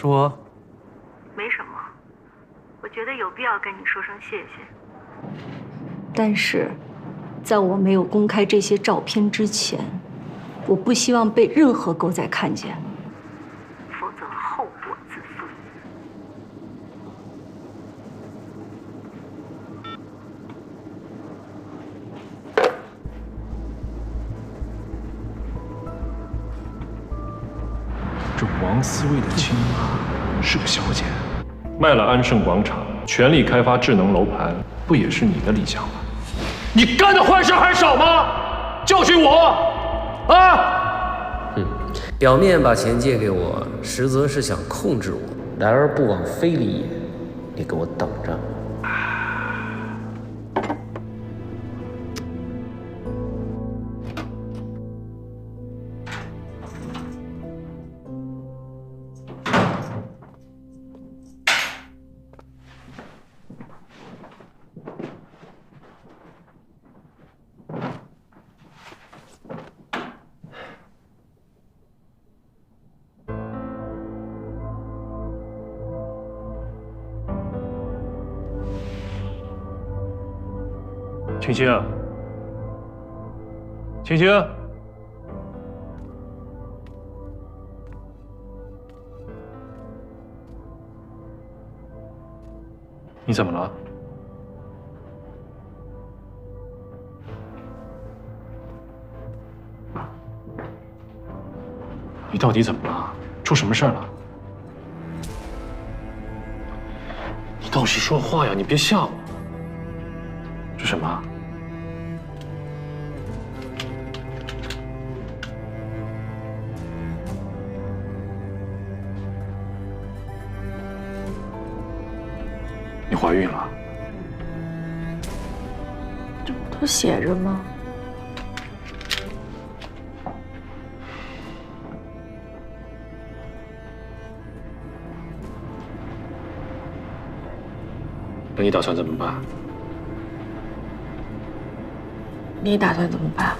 说，没什么，我觉得有必要跟你说声谢谢。但是，在我没有公开这些照片之前，我不希望被任何狗仔看见，否则后果自负。这王思薇的亲妈是个小姐，卖了安盛广场，全力开发智能楼盘，不也是你的理想吗？你干的坏事还少吗？教训我，啊！表面把钱借给我，实则是想控制我，来而不往非礼也。你给我等着！青青，青青，你怎么了？你到底怎么了？出什么事儿了？你倒是说话呀！你别吓我。是什么？你怀孕了？这不都写着吗？那你打算怎么办？你打算怎么办？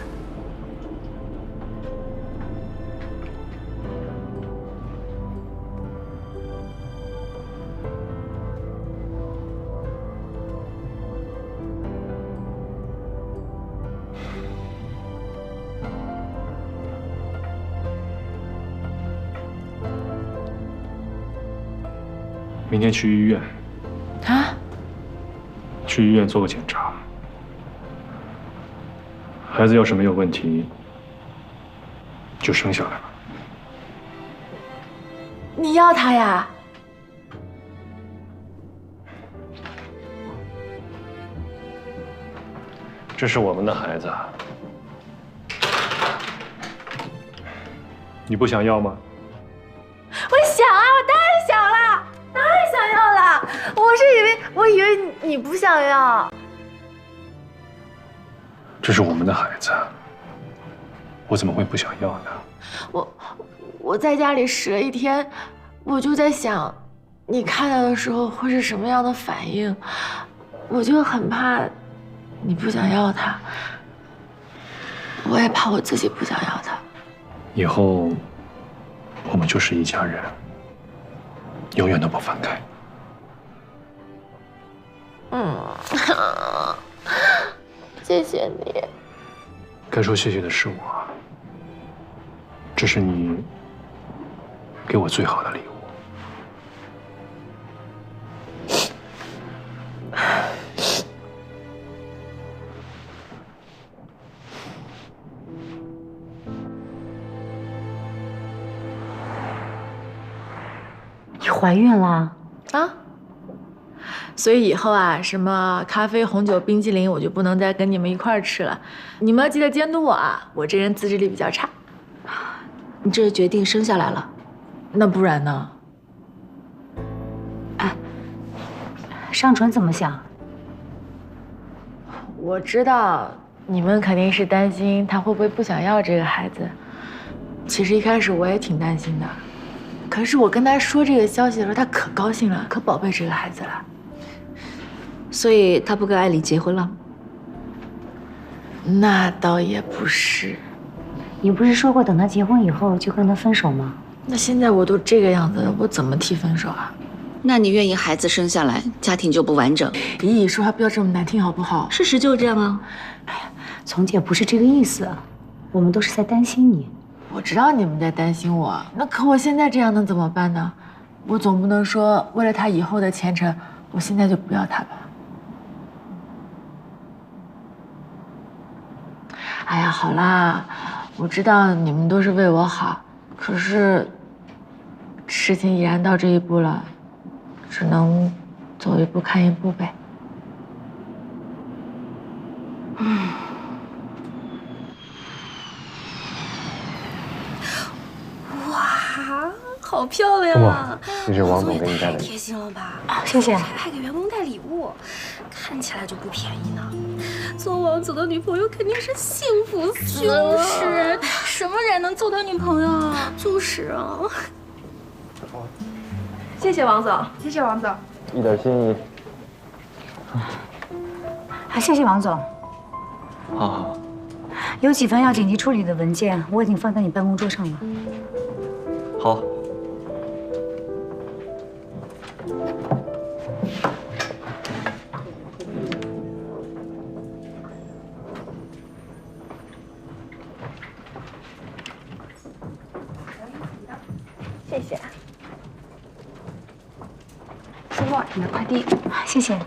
明天去医院。啊？去医院做个检查。孩子要是没有问题，就生下来了。你要他呀？这是我们的孩子，你不想要吗？我想啊，我当然想了，当然想要了。我以为你不想要。这是我们的孩子，我怎么会不想要呢？我在家里10了1天，我就在想，你看到的时候会是什么样的反应？我就很怕你不想要他，我也怕我自己不想要他。以后我们就是一家人，永远都不分开。谢谢你。该说谢谢的是我，这是你给我最好的礼物。你怀孕了？啊？所以以后啊，什么咖啡、红酒、冰淇淋，我就不能再跟你们一块儿吃了。你们要记得监督我啊，我这人自制力比较差。你这决定生下来了？那不然呢？尚纯怎么想？我知道你们肯定是担心他会不会不想要这个孩子。其实一开始我也挺担心的，可是我跟他说这个消息的时候，他可高兴了，可宝贝这个孩子了。所以他不跟艾里结婚了？那倒也不是。你不是说过等他结婚以后就跟他分手吗？那现在我都这个样子了，我怎么提分手啊？那你愿意孩子生下来，家庭就不完整？咦，说话不要这么难听好不好？事实就是这样啊。从姐不是这个意思，我们都是在担心你。我知道你们在担心我，那可我现在这样能怎么办呢？我总不能说为了他以后的前程，我现在就不要他吧？哎呀，好啦，我知道你们都是为我好，可是事情已然到这一步了，只能走一步看一步呗。好漂亮啊！这是王总给你带的。太贴心了吧！谢谢。还给员工带礼物，看起来就不便宜呢。做王总的女朋友肯定是幸福死了。就是，什么人能做他女朋友啊？就是啊。谢谢王总，谢谢王总。一点心意。谢谢王总。好。有几份要紧急处理的文件，我已经放在你办公桌上了。好。谢谢。苏沫，你的快递。谢谢。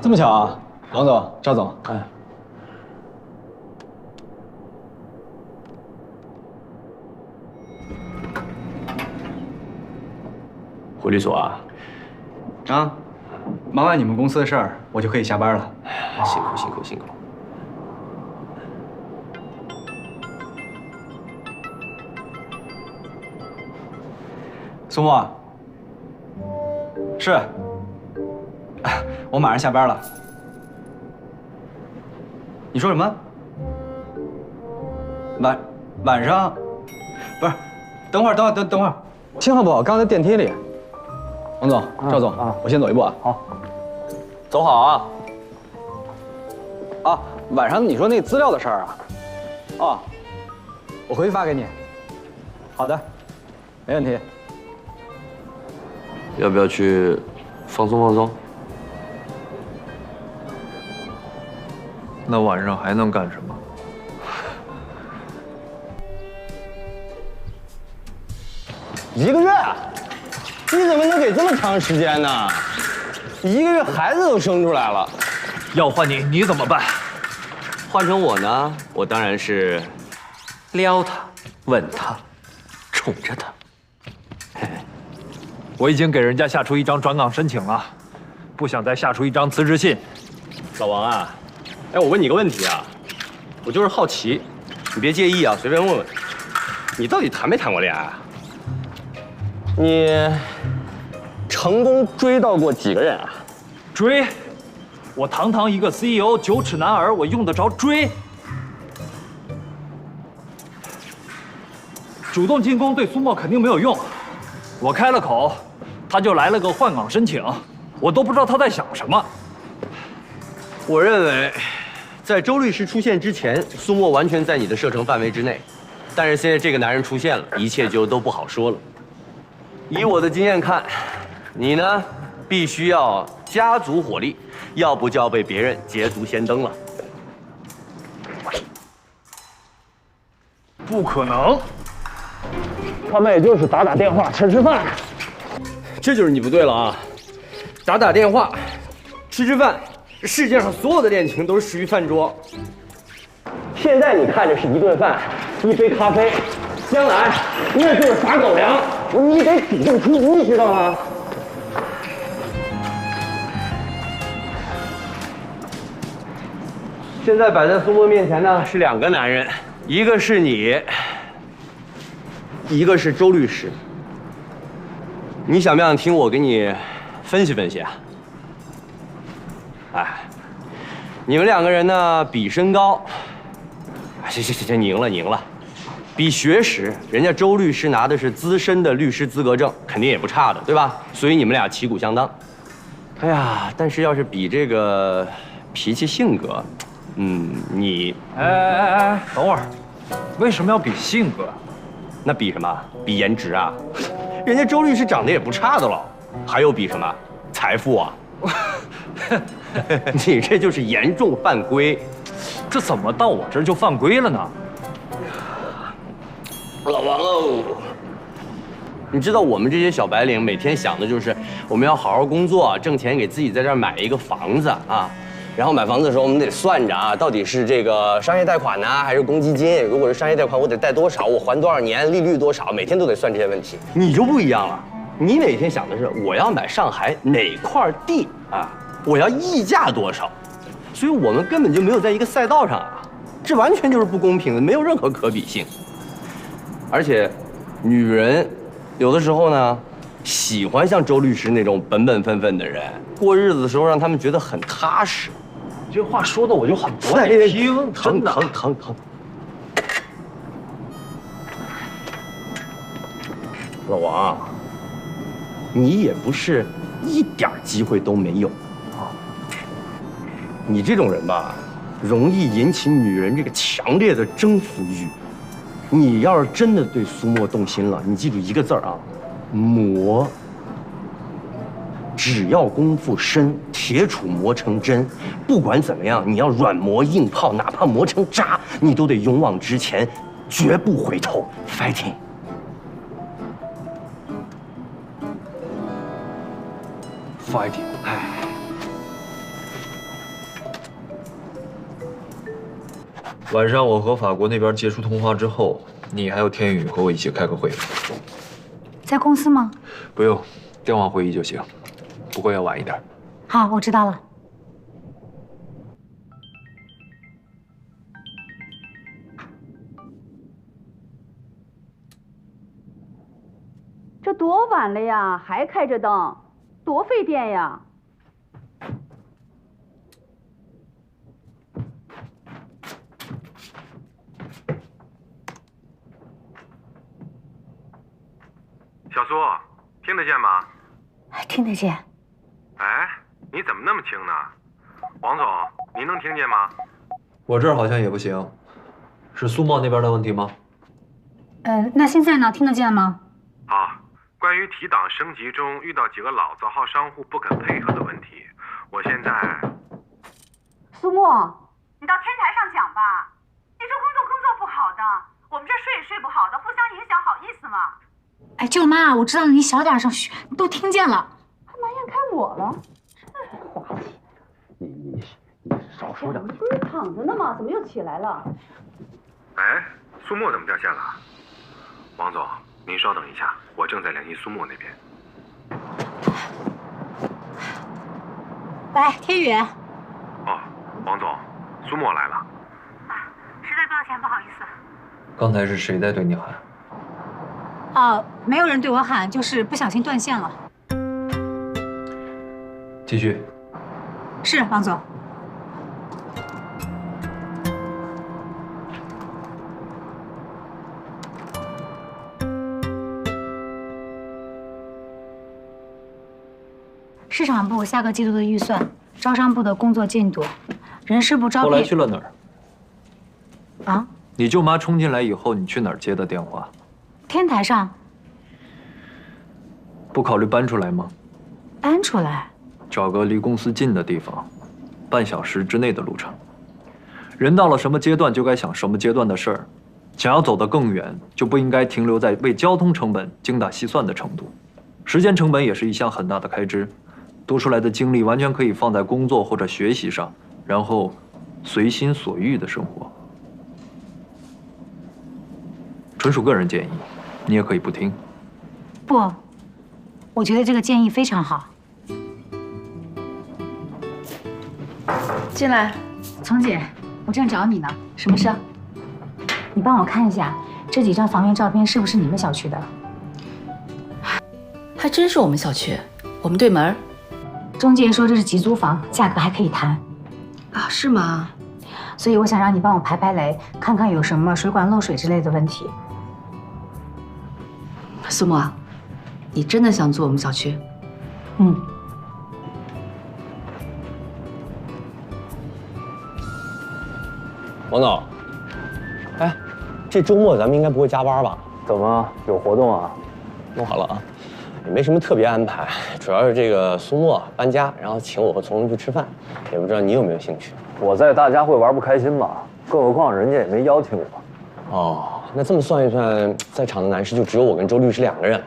这么巧啊，王总、赵总，哎，回律所啊？啊，忙完你们公司的事儿，我就可以下班了。辛苦辛苦辛苦。苏沫，是，我马上下班了。你说什么？晚上？不是，等会儿，信号不好，刚才电梯里。王总、赵总，我先走一步啊。好，走好啊。啊，晚上你说那资料的事儿啊？哦，我回去发给你。好的，没问题。要不要去放松放松？那晚上还能干什么？一个月？你怎么能给这么长时间呢？一个月孩子都生出来了。要换你，你怎么办？换成我呢，我当然是撩他、吻他、宠着他。我已经给人家下出一张转岗申请了，不想再下出一张辞职信。老王啊，哎，我问你个问题啊，我就是好奇，你别介意啊，随便问问，你到底谈没谈过恋爱啊？你成功追到过几个人啊？追？我堂堂一个 CEO， 9尺男儿，我用得着追？主动进攻对苏沫肯定没有用，我开了口，他就来了个换岗申请，我都不知道他在想什么。我认为，在周律师出现之前，苏沫完全在你的射程范围之内，但是现在这个男人出现了，一切就都不好说了。以我的经验看，你呢，必须要加足火力，要不就要被别人捷足先登了。不可能，他们也就是打打电话、吃吃饭。这就是你不对了啊！打打电话、吃吃饭，世界上所有的恋情都是属于饭桌。现在你看着是一顿饭、一杯咖啡，将来那就是撒狗粮。你得主动出击，知道吗？现在摆在苏沫面前呢是2个男人，一个是你，一个是周律师。你想不想听我给你分析分析啊？哎，你们2个人呢比身高，行，你赢了。比学识，人家周律师拿的是资深的律师资格证，肯定也不差的，对吧？所以你们俩旗鼓相当。哎呀，但是要是比这个脾气性格，你……哎，等会儿，为什么要比性格？那比什么？比颜值啊！人家周律师长得也不差的了，还有比什么？财富啊！你这就是严重犯规，这怎么到我这儿就犯规了呢？老王哦，你知道我们这些小白领每天想的就是我们要好好工作，挣钱给自己在这儿买一个房子啊。然后买房子的时候，我们得算着啊，到底是这个商业贷款呢，还是公积金？如果是商业贷款，我得贷多少？我还多少年？利率多少？每天都得算这些问题。你就不一样了，你每天想的是我要买上海哪块地啊？我要溢价多少？所以我们根本就没有在一个赛道上啊，这完全就是不公平的，没有任何可比性。而且，女人有的时候呢，喜欢像周律师那种本本分分的人，过日子的时候让他们觉得很踏实。这话说的我就很不爱听，疼。老王，你也不是一点机会都没有啊。你这种人吧，容易引起女人这个强烈的征服欲。你要是真的对苏沫动心了，你记住一个字儿啊，磨。只要功夫深，铁杵磨成针。不管怎么样，你要软磨硬泡，哪怕磨成渣，你都得勇往直前，绝不回头 ，fighting。哎。晚上我和法国那边结束通话之后，你还有天宇和我一起开个会。在公司吗？不用，电话会议就行，不过要晚一点。好，我知道了。这多晚了呀，还开着灯，多费电呀！小苏，听得见吗？听得见。哎，你怎么那么轻呢？王总，您能听见吗？我这儿好像也不行，是苏沫那边的问题吗？那现在呢？听得见吗？啊，关于提档升级中遇到几个老字号商户不肯配合的问题，我现在……苏沫，你到天台上讲吧。你说工作不好的，我们这睡也睡不好的，互相影响，好意思吗？哎，舅妈，我知道了，你小点声，嘘，你都听见了。还埋怨开我了，真是滑稽。你少说点。不是躺着呢吗？怎么又起来了？哎，苏沫怎么掉线了？王总，您稍等一下，我正在联系苏沫那边。喂，天宇。哦，王总，苏沫来了。实在抱歉，不好意思。刚才是谁在对你喊？哦，没有人对我喊，就是不小心断线了。继续。是，王总。市场部下个季度的预算，招商部的工作进度，人事部招聘。后来去了哪儿？啊？你舅妈冲进来以后，你去哪儿接的电话？天台上。不考虑搬出来吗？搬出来？找个离公司近的地方，半小时之内的路程。人到了什么阶段就该想什么阶段的事儿，想要走得更远，就不应该停留在为交通成本精打细算的程度。时间成本也是一项很大的开支，多出来的精力完全可以放在工作或者学习上，然后随心所欲的生活。纯属个人建议，你也可以不听。不，我觉得这个建议非常好。进来，丛姐，我正找你呢。什么事？你帮我看一下这几张房源照片是不是你们小区的？还真是我们小区，我们对门。中介说这是集租房，价格还可以谈。啊，是吗？所以我想让你帮我排排雷，看看有什么水管漏水之类的问题。苏沫，你真的想租我们小区？嗯。王总，哎，这周末咱们应该不会加班吧？怎么有活动啊？弄好了啊，也没什么特别安排，主要是这个苏沫搬家，然后请我和从容去吃饭，也不知道你有没有兴趣。我在大家会玩不开心吧？更何况人家也没邀请我。哦，那这么算一算，在场的男士就只有我跟周律师2个人了。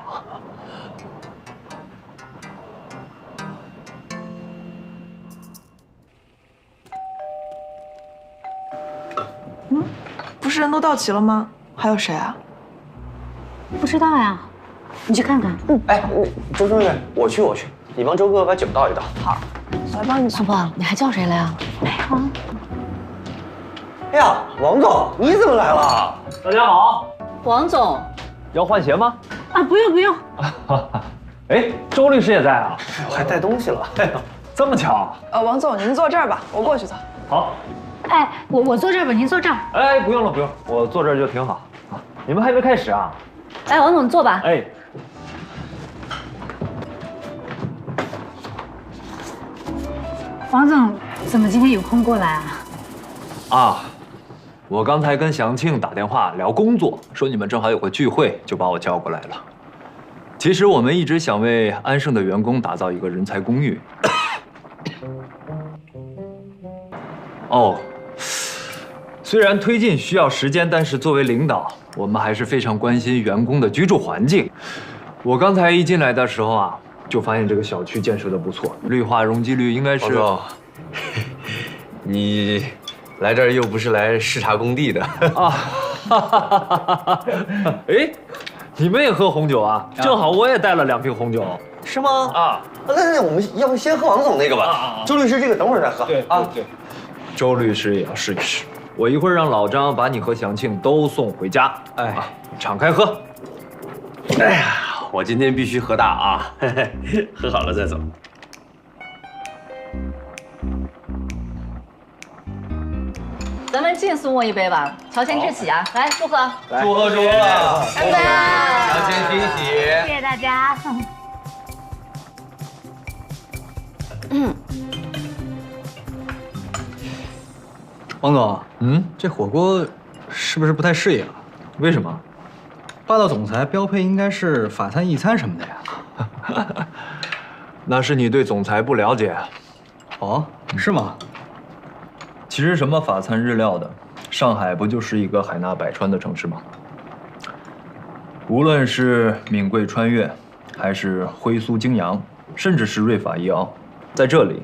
不是人都到齐了吗？还有谁啊？不知道呀，你去看看。哎，周主任，我去，你帮周哥把酒倒一倒。好，我来帮你。苏沫，你还叫谁了呀？没有。哎呀，王总，你怎么来了？大家好。王总，要换鞋吗？啊，不用不用。哎，周律师也在啊，还带东西了。哎呀，这么巧。王总，您坐这儿吧，我过去走。好。哎，我坐这儿吧，您坐这儿。哎，不用了，我坐这儿就挺好。啊，你们还没开始啊？来，王总，你坐吧。哎。王总，怎么今天有空过来啊？啊，我刚才跟祥庆打电话聊工作，说你们正好有个聚会，就把我叫过来了。其实我们一直想为安盛的员工打造一个人才公寓。哦，虽然推进需要时间，但是作为领导，我们还是非常关心员工的居住环境。我刚才一进来的时候啊，就发现这个小区建设的不错，绿化容积率应该是。王总，你来这儿又不是来视察工地的啊？哎，你们也喝红酒啊？正好我也带了2瓶红酒。是吗？啊，那我们要不先喝王总那个吧？周律师这个等会儿再喝。对啊，对。周律师也要试一试。我一会儿让老张把你和祥庆都送回家。哎，敞开喝。哎呀，我今天必须喝大啊！喝好了再走。咱们敬苏沫一杯吧，乔迁之喜啊！来，祝贺！祝贺！干杯！乔迁新喜！谢谢大家。王总，这火锅是不是不太适应啊？为什么？霸道总裁标配应该是法餐、意餐什么的呀。那是你对总裁不了解。哦，是吗？其其实什么法餐日料的，上海不就是一个海纳百川的城市吗？无论是闽贵川粤，还是徽苏泾阳，甚至是瑞法伊奥，在这里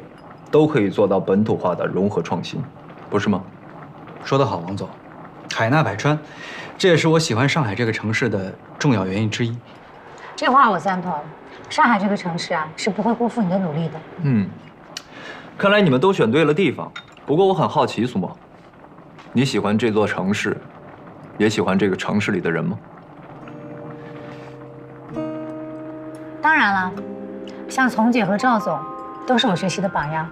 都可以做到本土化的融合创新，不是吗？说得好，王总，海纳百川，这也是我喜欢上海这个城市的重要原因之一。这话我赞同。上海这个城市啊，是不会辜负你的努力的。看来你们都选对了地方。不过我很好奇，苏沫，你喜欢这座城市，也喜欢这个城市里的人吗？当然了，像丛姐和赵总，都是我学习的榜样。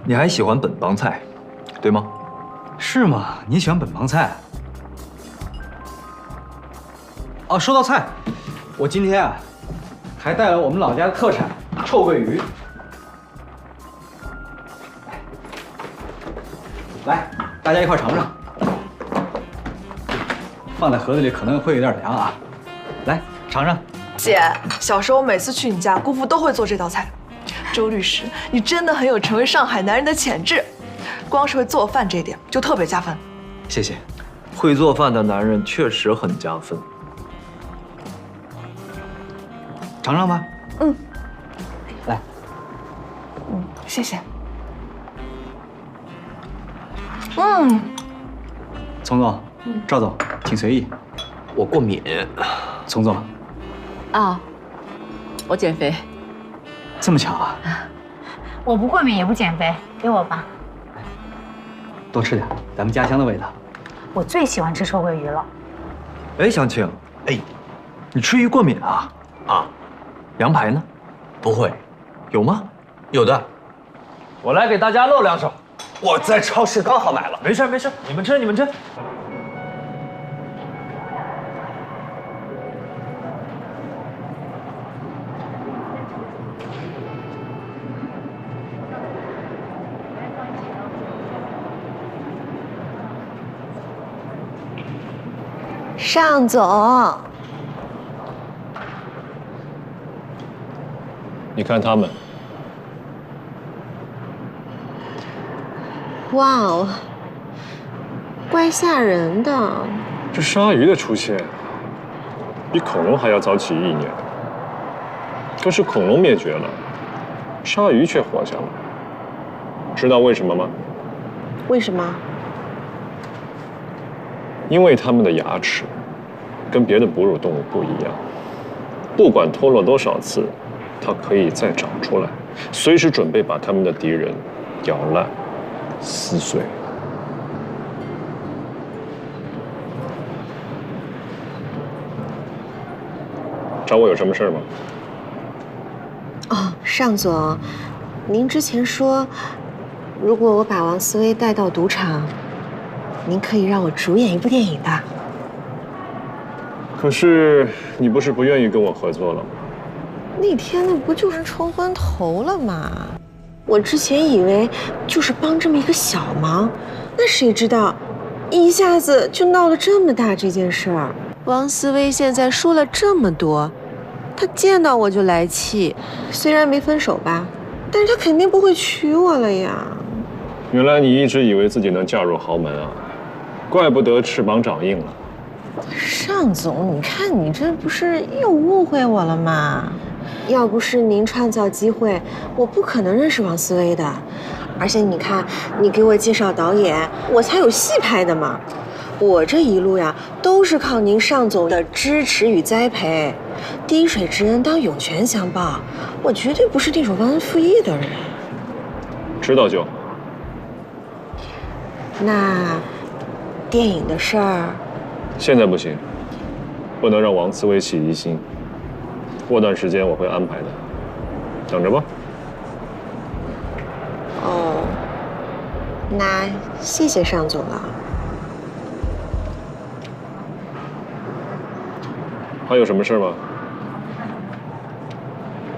你还喜欢本帮菜，对吗？是吗？你喜欢本帮菜？哦，说到菜，我今天啊，还带了我们老家的特产臭鳜鱼。来，大家一块尝尝。放在盒子里可能会有点凉啊。来，尝尝。姐，小时候每次去你家，姑父都会做这道菜。周律师，你真的很有成为上海男人的潜质，光是会做饭这一点就特别加分。谢谢。会做饭的男人确实很加分。尝尝吧。来。谢谢。丛总，赵总，请随意。我过敏。丛总。啊，我减肥。这么巧啊！我不过敏也不减肥，给我吧。多吃点，咱们家乡的味道。我最喜欢吃臭鳜鱼了。哎，祥庆，哎，你吃鱼过敏啊？啊，羊排呢？不会。有吗？有的。我来给大家露两手。我在超市刚好买了。没事没事，你们吃你们吃。尚总，你看他们，哇哦，怪吓人的。这鲨鱼的出现，比恐龙还要早起1年。可是恐龙灭绝了，鲨鱼却活下了。知道为什么吗？为什么？因为它们的牙齿跟别的哺乳动物不一样，不管脱落多少次，它可以再长出来，随时准备把它们的敌人咬烂、撕碎。找我有什么事吗？哦，尚总，您之前说，如果我把王思薇带到赌场，您可以让我主演一部电影的。可是你不是不愿意跟我合作了吗？那天那不就是冲昏头了吗？我之前以为就是帮这么一个小忙，那谁知道，一下子就闹了这么大这件事儿。王思薇现在输了这么多，她见到我就来气，虽然没分手吧，但是她肯定不会娶我了呀。原来你一直以为自己能嫁入豪门啊，怪不得翅膀长硬了。尚总，你看你这不是又误会我了吗？要不是您创造机会，我不可能认识王思薇的。而且你看，你给我介绍导演，我才有戏拍的嘛。我这一路呀，都是靠您尚总的支持与栽培，滴水之恩当涌泉相报。我绝对不是那种忘恩负义的人。知道就好。那电影的事儿，现在不行，不能让王思薇起疑心。过段时间我会安排的，等着吧。哦，那谢谢尚总了。还有什么事吗？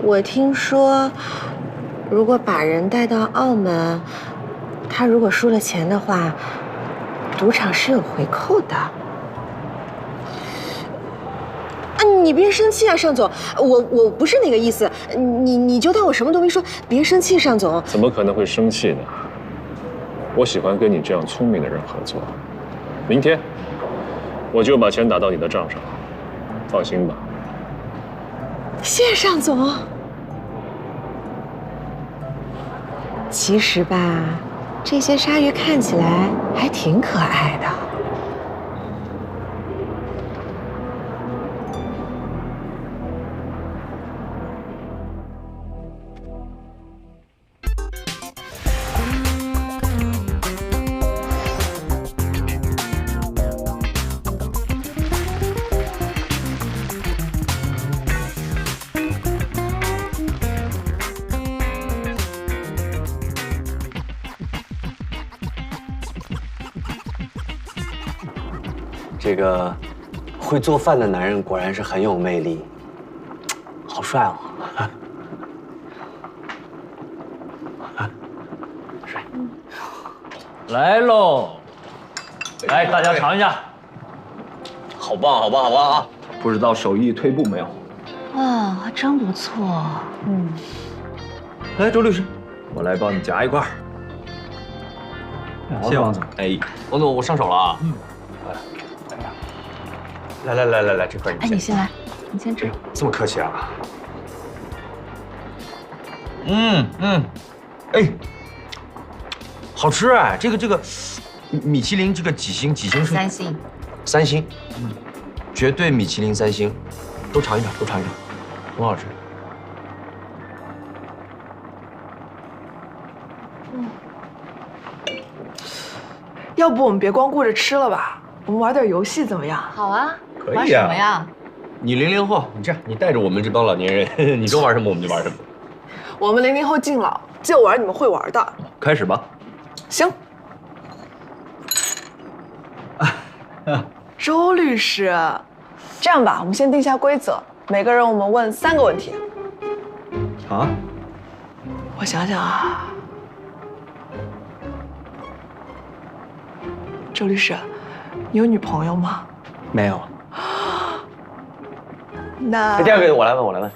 我听说，如果把人带到澳门，他如果输了钱的话，赌场是有回扣的。你别生气啊，尚总，我不是那个意思，你就当我什么都没说，别生气，尚总。怎么可能会生气呢？我喜欢跟你这样聪明的人合作。明天我就把钱打到你的账上，放心吧。谢谢尚总。其实吧，这些鲨鱼看起来还挺可爱的。这个会做饭的男人果然是很有魅力，好帅哦！帅，来喽！来，大家尝一下，好棒，好棒，好棒啊！不知道手艺退步没有？哇，还真不错。来，周律师，我来帮你夹一块。谢谢王总。哎，王总，我上手了啊。来，这块哎，你先来，你先吃。这么客气啊？哎，好吃啊！这个米其林这个几星是3星，3星，绝对米其林3星，都尝一尝，很好吃。要不我们别光顾着吃了吧，我们玩点游戏怎么样？好啊，可以啊。玩什么呀？你00后，你这样，你带着我们这帮老年人，你说玩什么我们就玩什么。我们00后敬老，就玩你们会玩的。开始吧。行。周律师，这样吧，我们先定下规则，每个人我们问3个问题。啊？我想想啊，周律师，你有女朋友吗？没有。那第2个我来问。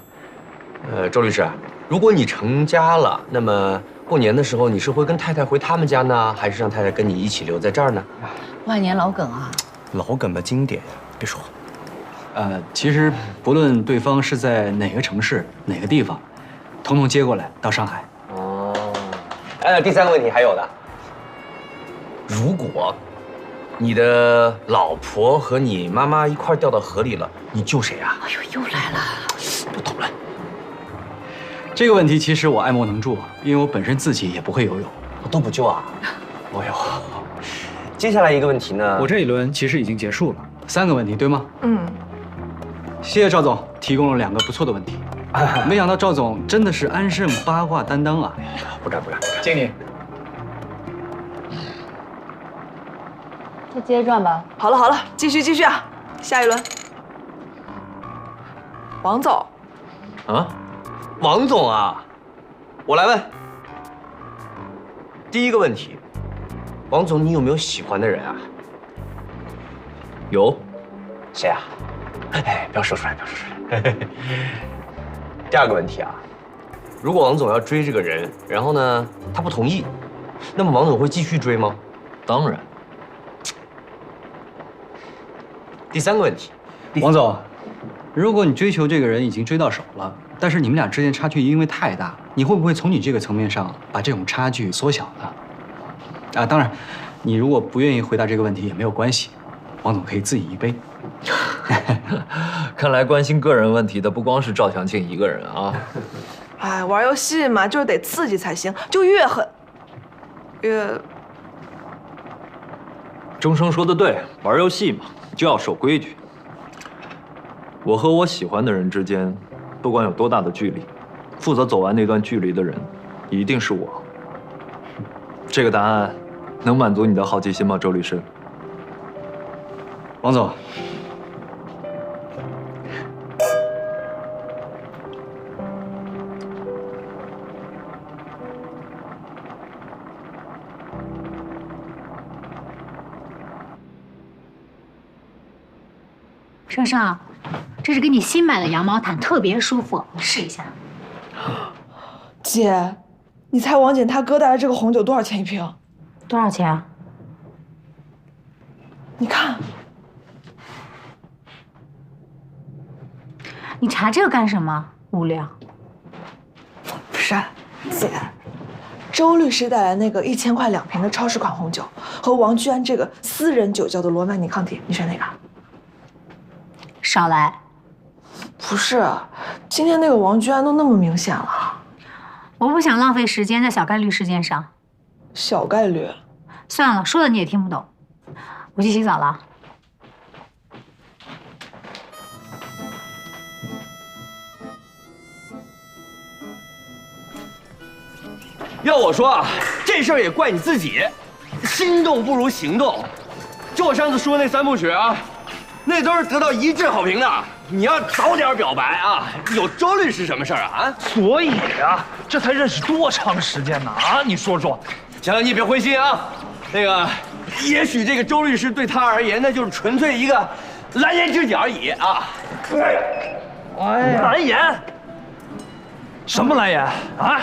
周律师，如果你成家了，那么过年的时候你是会跟太太回他们家呢，还是让太太跟你一起留在这儿呢？万年老梗啊！老梗吧，经典，别说。其实不论对方是在哪个城市、哪个地方，统统接过来到上海。哦。第3个问题还有的，如果你的老婆和你妈妈一块掉到河里了，你救谁啊？哎呦，又来了！不懂了。这个问题其实我爱莫能助，因为我本身自己也不会游泳。我都不救啊？哎呦。接下来一个问题呢？我这一轮其实已经结束了，3个问题，对吗？谢谢赵总提供了2个不错的问题。没想到赵总真的是安胜八卦担当啊！不敢。敬你。再接着转吧。好了，继续啊！下一轮，王总。啊，王总啊，我来问。第1个问题，王总，你有没有喜欢的人啊？有。谁啊？哎，不要说出来。第2个问题啊，如果王总要追这个人，然后呢，他不同意，那么王总会继续追吗？当然。第3个问题，王总，如果你追求这个人已经追到手了，但是你们俩之间差距因为太大，你会不会从你这个层面上把这种差距缩小呢？当然，你如果不愿意回答这个问题也没有关系，王总可以自饮一杯。看来关心个人问题的不光是赵强庆一个人啊。哎，玩游戏嘛，就是得刺激才行，就越狠越……钟声说的对，玩游戏嘛就要守规矩。我和我喜欢的人之间，不管有多大的距离，负责走完那段距离的人，一定是我。这个答案能满足你的好奇心吗，周律师？王总。盛盛，这是给你新买的羊毛毯，特别舒服，试一下。姐，你猜王姐她哥带的这个红酒多少钱一瓶？多少钱啊？你看，你查这个干什么？无聊。不是，姐，周律师带来那个1000块2瓶的超市款红酒，和王居安这个私人酒窖的罗曼尼康帝，你选哪个？少来。不是，今天那个王居安都那么明显了。我不想浪费时间在小概率事件上。小概率？算了，说了你也听不懂。我去洗澡了。要我说啊，这事儿也怪你自己，心动不如行动。就我上次说那3部曲啊，那都是得到一致好评的。你要早点表白啊！有周律师什么事儿啊？所以啊，这才认识多长时间呢？啊，你说说。行了，你别灰心啊。那个，也许这个周律师对他而言，那就是纯粹一个蓝颜知己而已啊。哎呀，蓝颜？什么蓝颜啊？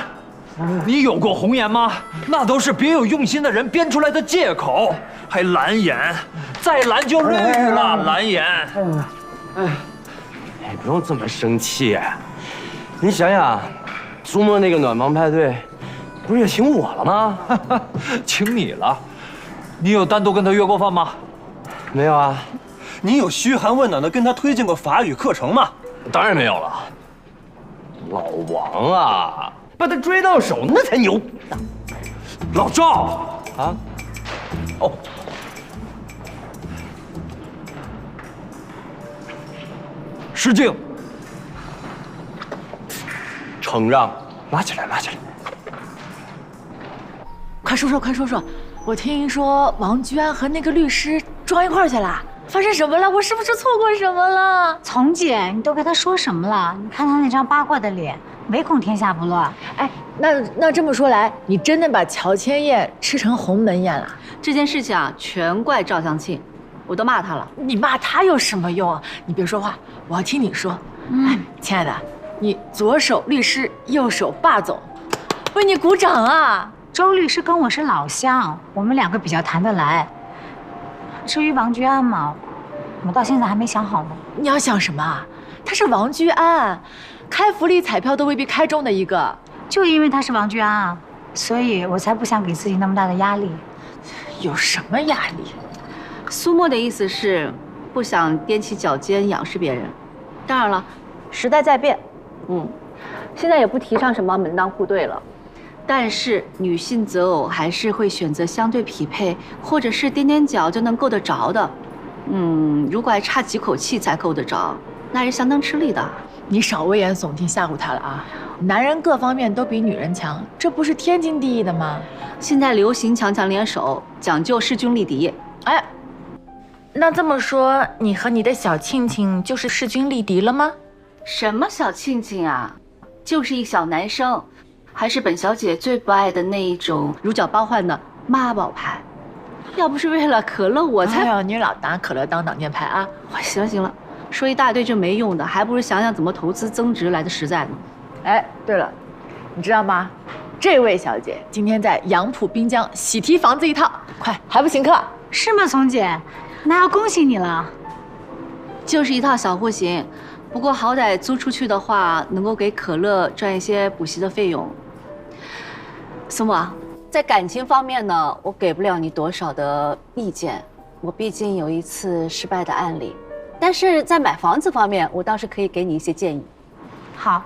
你有过红颜吗？那都是别有用心的人编出来的借口。还蓝颜，再蓝就绿了。蓝颜。哎，不用这么生气。你想想，苏沫那个暖房派对，不是也请我了吗？请你了。你有单独跟他约过饭吗？没有啊。你有嘘寒问暖的跟他推荐过法语课程吗？当然没有了。老王啊，把他追到手那才牛。老赵啊，哦。失敬。承让，拉起来，拉起来。快说说，快说说！我听说王居安和那个律师撞一块儿去了，发生什么了？我是不是错过什么了？丛姐，你都跟他说什么了？你看他那张八卦的脸，唯恐天下不乱。哎，那这么说来，你真的把乔千燕吃成鸿门宴了？这件事情啊，全怪赵相庆，我都骂他了。你骂他有什么用啊？你别说话，我要听你说。哎，亲爱的，你左手律师，右手霸总，为你鼓掌啊！周律师跟我是老乡，我们2个比较谈得来。至于王居安嘛，我到现在还没想好呢。你要想什么啊？他是王居安，开福利彩票都未必开中的一个。就因为他是王居安啊，所以我才不想给自己那么大的压力。有什么压力？苏沫的意思是不想踮起脚尖仰视别人。当然了，时代在变，现在也不提倡什么门当户对了。但是女性择偶还是会选择相对匹配，或者是踮踮脚就能够得着的。如果还差几口气才够得着，那是相当吃力的。你少危言耸听吓唬他了啊！男人各方面都比女人强，这不是天经地义的吗？现在流行强强联手，讲究势均力敌。哎，那这么说，你和你的小庆庆就是势均力敌了吗？什么小庆庆啊，就是一小男生。还是本小姐最不爱的那一种如假包换的妈宝牌，要不是为了可乐，我才……哎呦，你老拿可乐当挡箭牌啊！行了行了，说一大堆就没用的，还不如想想怎么投资增值来的实在呢。哎，对了，你知道吗？这位小姐今天在杨浦滨江喜提房子一套，快还不请客？是吗，丛姐？那要恭喜你了。就是一套小户型，不过好歹租出去的话，能够给可乐赚一些补习的费用。苏沫，在感情方面呢，我给不了你多少的意见，我毕竟有一次失败的案例。但是在买房子方面，我倒是可以给你一些建议。好。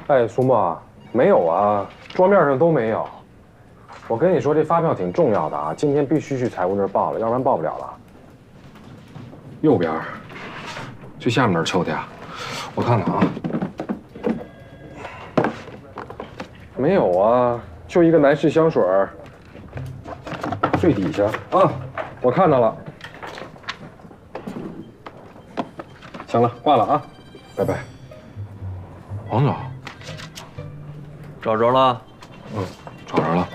哎，苏沫，没有啊，桌面上都没有。我跟你说，这发票挺重要的啊，今天必须去财务那儿报了，要不然报不了了。右边，最下面那儿抽屉啊，我看看啊。没有啊，就一个男士香水，最底下啊，我看到了。行了，挂了啊，拜拜。王总，找着了？找着了。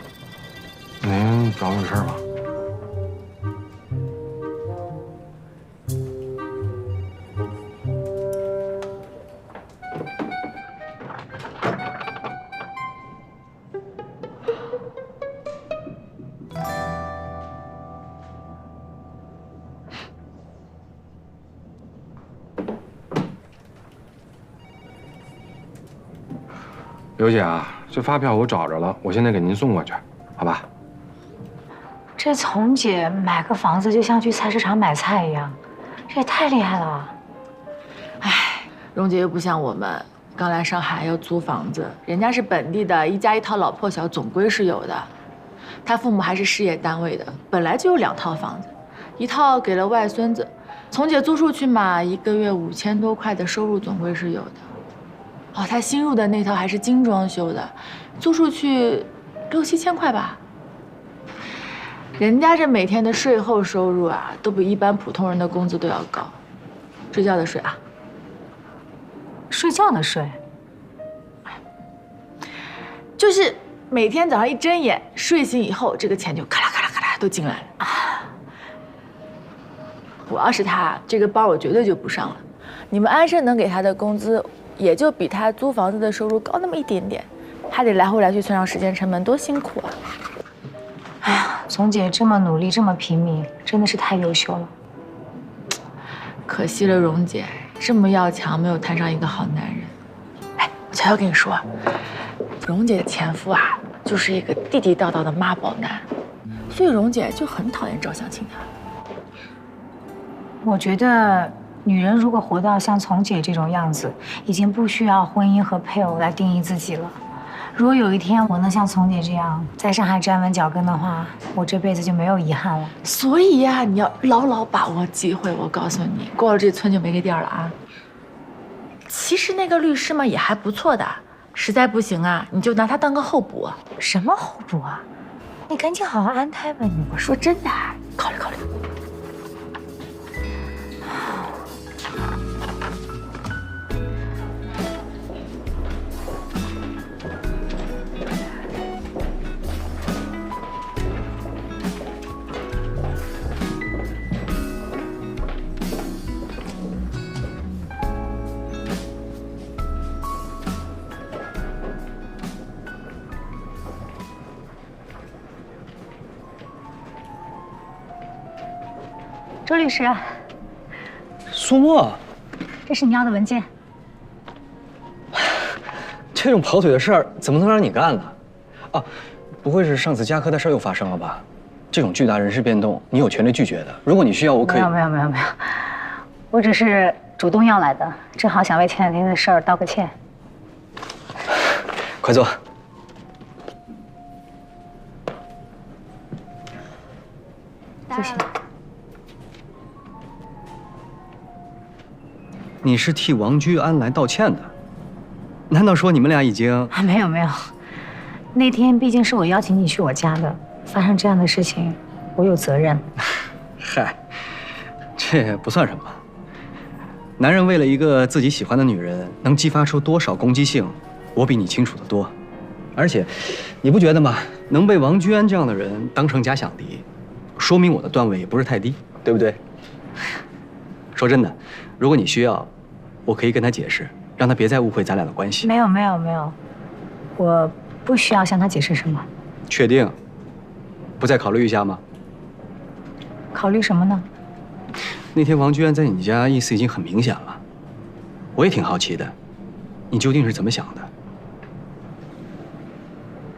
您找我有事吗？刘姐啊，这发票我找着了，我现在给您送过去，好吧？这从姐买个房子就像去菜市场买菜一样，这也太厉害了。哎，蓉姐又不像我们，刚来上海要租房子，人家是本地的，一家一套老破小，总归是有的。她父母还是事业单位的，本来就有2套房子，一套给了外孙子，从姐租出去嘛，1个月5000多块的收入总归是有的。哦，她新入的那套还是精装修的，租出去6、7千块吧。人家这每天的税后收入啊，都比一般普通人的工资都要高。睡觉的睡啊，睡觉的睡，就是每天早上一睁眼，睡醒以后，这个钱就咔啦咔啦咔啦都进来了啊。我要是他，这个班我绝对就不上了。你们安盛能给他的工资，也就比他租房子的收入高那么一点点，还得来回来去算上时间成本，多辛苦啊！哎呀，从姐这么努力，这么拼命，真的是太优秀了。可惜了，蓉姐这么要强，没有摊上一个好男人。哎，我悄悄跟你说，蓉姐的前夫啊，就是一个地地道道的妈宝男，所以蓉姐就很讨厌赵相清他。我觉得女人如果活到像从姐这种样子，已经不需要婚姻和配偶来定义自己了。如果有一天我能像从姐这样在上海站稳脚跟的话，我这辈子就没有遗憾了。所以呀，你要牢牢把握机会。我告诉你，过了这村就没个店了啊。其实那个律师嘛也还不错的，实在不行啊，你就拿他当个候补。什么候补啊？你赶紧好好安胎吧你。我说真的，考虑考虑。周律师，苏沫，这是你要的文件。这种跑腿的事儿怎么能让你干呢？啊，不会是上次加科的事儿又发生了吧？这种巨大人事变动，你有权利拒绝的。如果你需要，我可以。没有，我只是主动要来的，正好想为前2天的事儿道个歉。快坐。谢谢。你是替王居安来道歉的？难道说你们俩已经……啊，没有，那天毕竟是我邀请你去我家的，发生这样的事情，我有责任。嗨，这不算什么。男人为了一个自己喜欢的女人，能激发出多少攻击性，我比你清楚得多。而且，你不觉得吗？能被王居安这样的人当成假想敌，说明我的段位也不是太低，对不对？说真的，如果你需要，我可以跟他解释，让他别再误会咱俩的关系。没有，我不需要向他解释什么。确定？不再考虑一下吗？考虑什么呢？那天王居安在你家意思已经很明显了，我也挺好奇的，你究竟是怎么想的？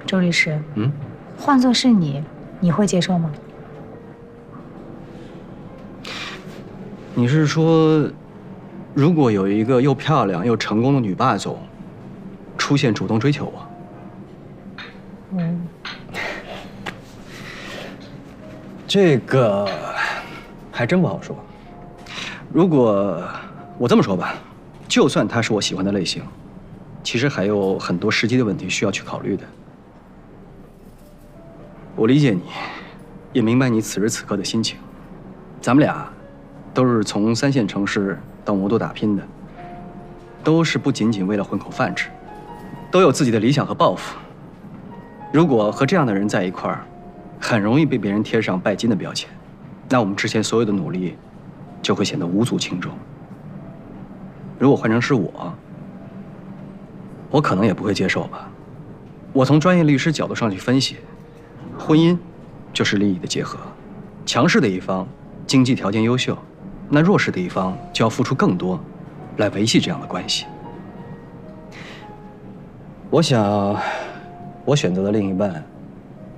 周律师，换作是你，你会接受吗？你是说，如果有一个又漂亮又成功的女霸总出现主动追求我？这个还真不好说。如果我这么说吧，就算她是我喜欢的类型，其实还有很多实际的问题需要去考虑的。我理解你，也明白你此时此刻的心情。咱们俩都是从3线城市到魔都打拼的，都是不仅仅为了混口饭吃，都有自己的理想和抱负。如果和这样的人在一块儿，很容易被别人贴上拜金的标签，那我们之前所有的努力就会显得无足轻重。如果换成是我可能也不会接受吧。我从专业律师角度上去分析，婚姻就是利益的结合，强势的一方经济条件优秀，那弱势的一方就要付出更多，来维系这样的关系。我想，我选择的另一半，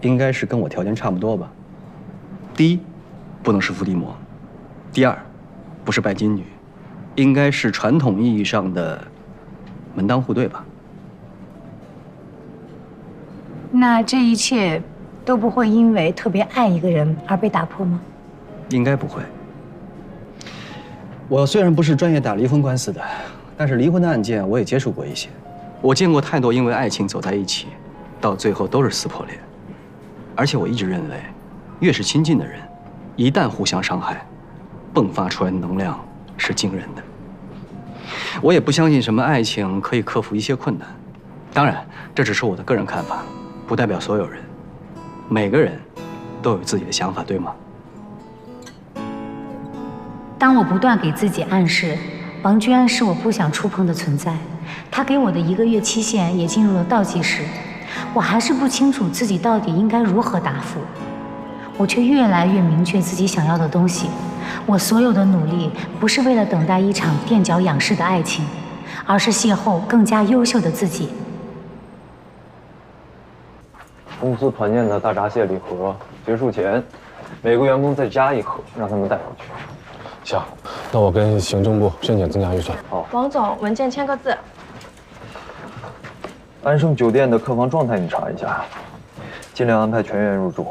应该是跟我条件差不多吧。第一，不能是伏地魔；第二，不是拜金女，应该是传统意义上的门当户对吧。那这一切都不会因为特别爱一个人而被打破吗？应该不会。我虽然不是专业打离婚官司的，但是离婚的案件我也接触过一些。我见过太多因为爱情走在一起，到最后都是撕破脸。而且我一直认为，越是亲近的人，一旦互相伤害，迸发出来的能量是惊人的。我也不相信什么爱情可以克服一切困难。当然，这只是我的个人看法，不代表所有人。每个人都有自己的想法，对吗？当我不断给自己暗示，王居安是我不想触碰的存在，他给我的1个月期限也进入了倒计时，我还是不清楚自己到底应该如何答复。我却越来越明确自己想要的东西。我所有的努力，不是为了等待一场垫脚仰视的爱情，而是邂逅更加优秀的自己。公司团建的大闸蟹礼盒结束前，每个员工再加1盒，让他们带回去。行，那我跟行政部申请增加预算。好，王总，文件签个字。安盛酒店的客房状态你查一下，尽量安排全员入住，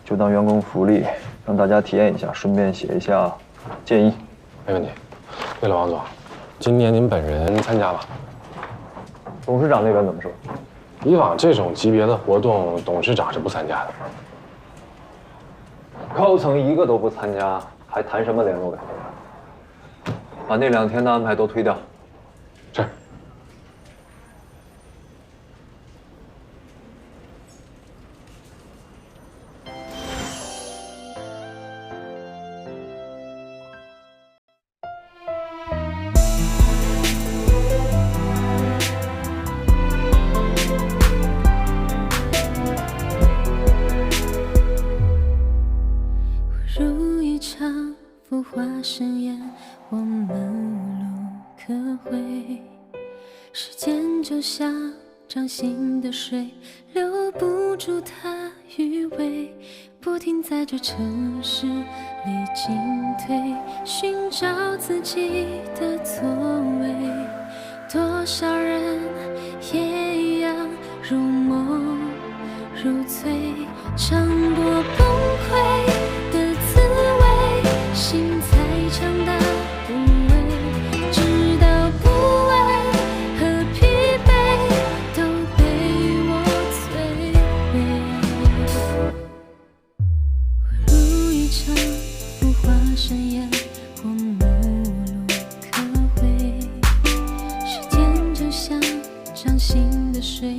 就当员工福利，让大家体验一下，顺便写一下建议。没问题。对了，王总，今年您本人参加吧。董事长那边怎么说？以往这种级别的活动，董事长是不参加的。高层一个都不参加，还谈什么联络委？把那2天的安排都推掉。是。如一场浮华盛宴，我们无路可回。时间就像掌心的水，留不住它余味，不停在这城市里进退，寻找自己的座位。多少人也一样如梦如醉，尝过崩溃的滋味，心才强大无畏，直到不安和疲惫都被我摧毁。我如一场浮华盛宴，我们无路可回。时间就像掌心的水，